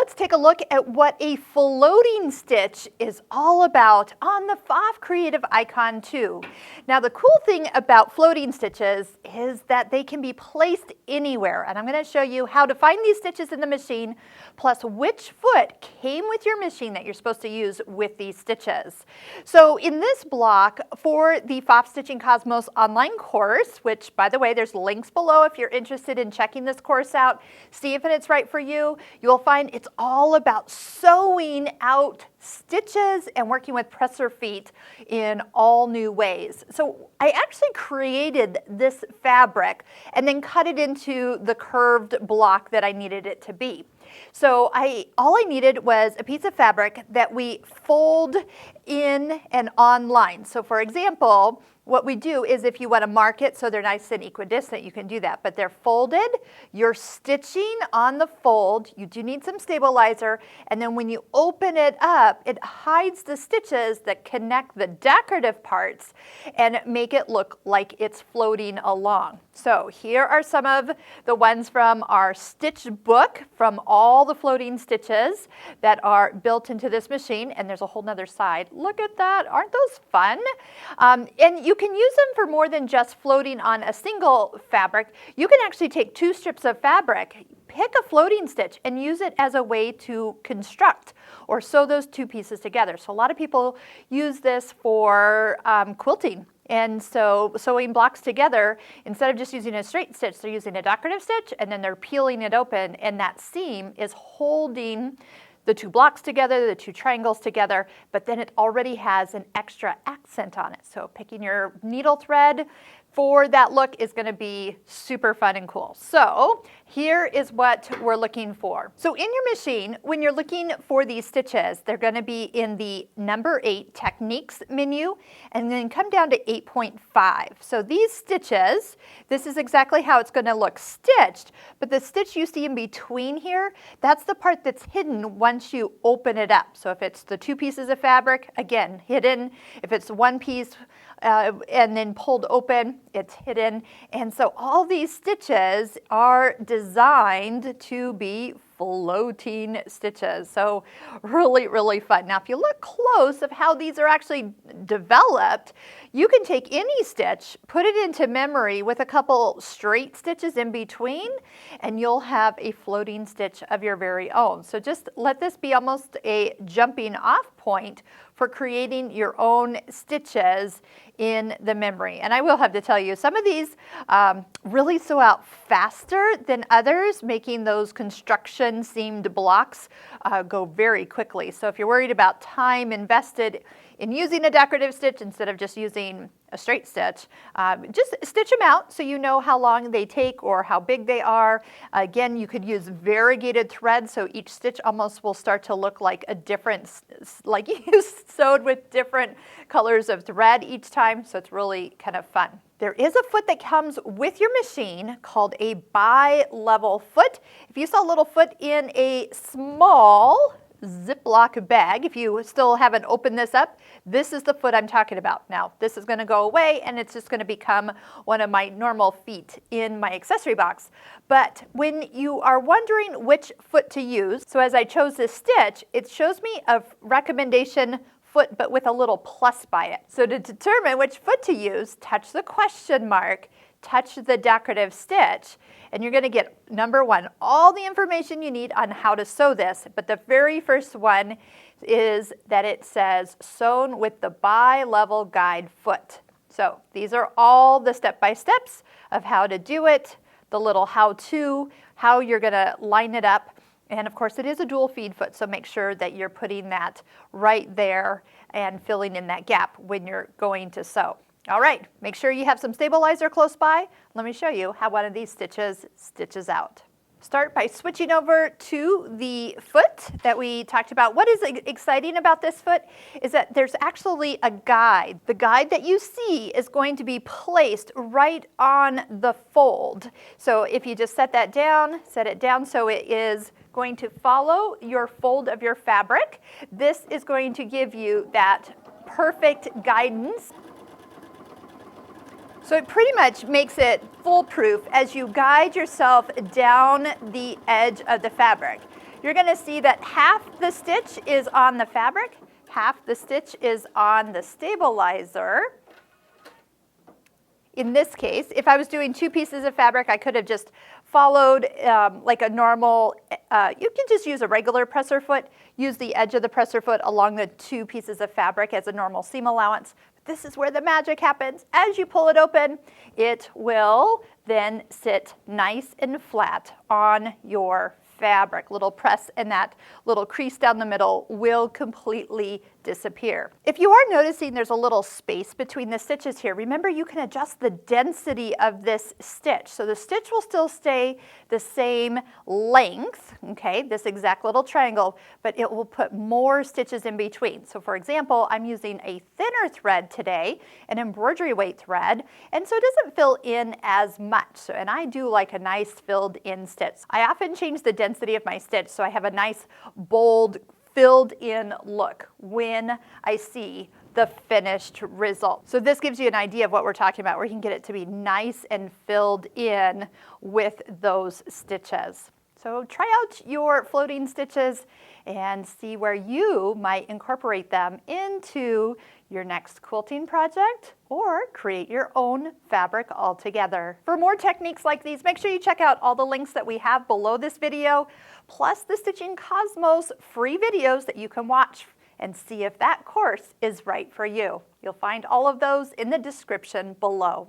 let's take a look at what a floating stitch is all about on the Pfaff Creative Icon 2. Now the cool thing about floating stitches is that they can be placed anywhere, and I'm going to show you how to find these stitches in the machine, plus which foot came with your machine that you're supposed to use with these stitches. So in this block for the Pfaff Stitching Cosmos online course, which by the way there's links below if you're interested in checking this course out, see if it's right for you, you'll find it's all about sewing out stitches and working with presser feet in all new ways. So I actually created this fabric and then cut it into the curved block that I needed it to be. So all I needed was a piece of fabric that we fold in and on line. So for example, what we do is if you want to mark it so they're nice and equidistant, you can do that. But they're folded, you're stitching on the fold, you do need some stabilizer, and then when you open it up, it hides the stitches that connect the decorative parts and make it look like it's floating along. So here are some of the ones from our stitch book from all the floating stitches that are built into this machine, and there's a whole nother side. Look at that, aren't those fun? And you can use them for more than just floating on a single fabric. You can actually take 2 strips of fabric, pick a floating stitch, and use it as a way to construct or sew those 2 pieces together. So a lot of people use this for quilting. And so sewing blocks together, instead of just using a straight stitch, they're using a decorative stitch, and then they're peeling it open, and that seam is holding the 2 blocks together, the 2 triangles together, but then it already has an extra accent on it. So picking your needle thread for that look is going to be super fun and cool. So here is what we're looking for. So in your machine, when you're looking for these stitches, they're going to be in the number 8 techniques menu, and then come down to 8.5. So these stitches, this is exactly how it's going to look stitched, but the stitch you see in between here, that's the part that's hidden once you open it up. So if it's the 2 pieces of fabric, again, hidden. If it's 1 piece and then pulled open, it's hidden. And so all these stitches are designed to be floating stitches. So really, really fun. Now, if you look close of how these are actually developed, you can take any stitch, put it into memory with a couple straight stitches in between, and you'll have a floating stitch of your very own. So just let this be almost a jumping off point for creating your own stitches in the memory. And I will have to tell you, some of these really sew out faster than others, making those construction seamed blocks go very quickly. So if you're worried about time invested in using a decorative stitch instead of just using a straight stitch, just stitch them out so you know how long they take or how big they are. Again, you could use variegated thread, so each stitch almost will start to look like a different, like you sewed with different colors of thread each time, so it's really kind of fun. There is a foot that comes with your machine called a bi-level foot. If you saw a little foot in a small Ziploc bag, if you still haven't opened this up, this is the foot I'm talking about. Now, this is going to go away and it's just going to become one of my normal feet in my accessory box. But when you are wondering which foot to use, so as I chose this stitch, it shows me a recommendation foot but with a little plus by it. So to determine which foot to use, touch the question mark, touch the decorative stitch, and you're going to get, number 1, all the information you need on how to sew this. But the very first one is that it says sewn with the bi-level guide foot. So these are all the step-by-steps of how to do it, the little how-to, how you're going to line it up. And of course it is a dual feed foot, so make sure that you're putting that right there and filling in that gap when you're going to sew. All right, make sure you have some stabilizer close by. Let me show you how one of these stitches stitches out. Start by switching over to the foot that we talked about. What is exciting about this foot is that there's actually a guide. The guide that you see is going to be placed right on the fold. So if you just set it down so it is going to follow your fold of your fabric. This is going to give you that perfect guidance. So it pretty much makes it foolproof as you guide yourself down the edge of the fabric. you're going to see that half the stitch is on the fabric, half the stitch is on the stabilizer. In this case, if I was doing 2 pieces of fabric, I could have just followed like a normal, you can just use a regular presser foot, use the edge of the presser foot along the 2 pieces of fabric as a normal seam allowance. But this is where the magic happens. As you pull it open, it will then sit nice and flat on your fabric. Little press and that little crease down the middle will completely disappear. If you are noticing there's a little space between the stitches here, remember you can adjust the density of this stitch. So the stitch will still stay the same length, okay, this exact little triangle, but it will put more stitches in between. So for example, I'm using a thinner thread today, an embroidery weight thread, and so it doesn't fill in as much. So, and I do like a nice filled in stitch. I often change the density of my stitch so I have a nice bold filled in look when I see the finished result. So this gives you an idea of what we're talking about, where you can get it to be nice and filled in with those stitches. So try out your floating stitches and see where you might incorporate them into your next quilting project or create your own fabric altogether. For more techniques like these, make sure you check out all the links that we have below this video, plus the Stitching Cosmos free videos that you can watch and see if that course is right for you. You'll find all of those in the description below.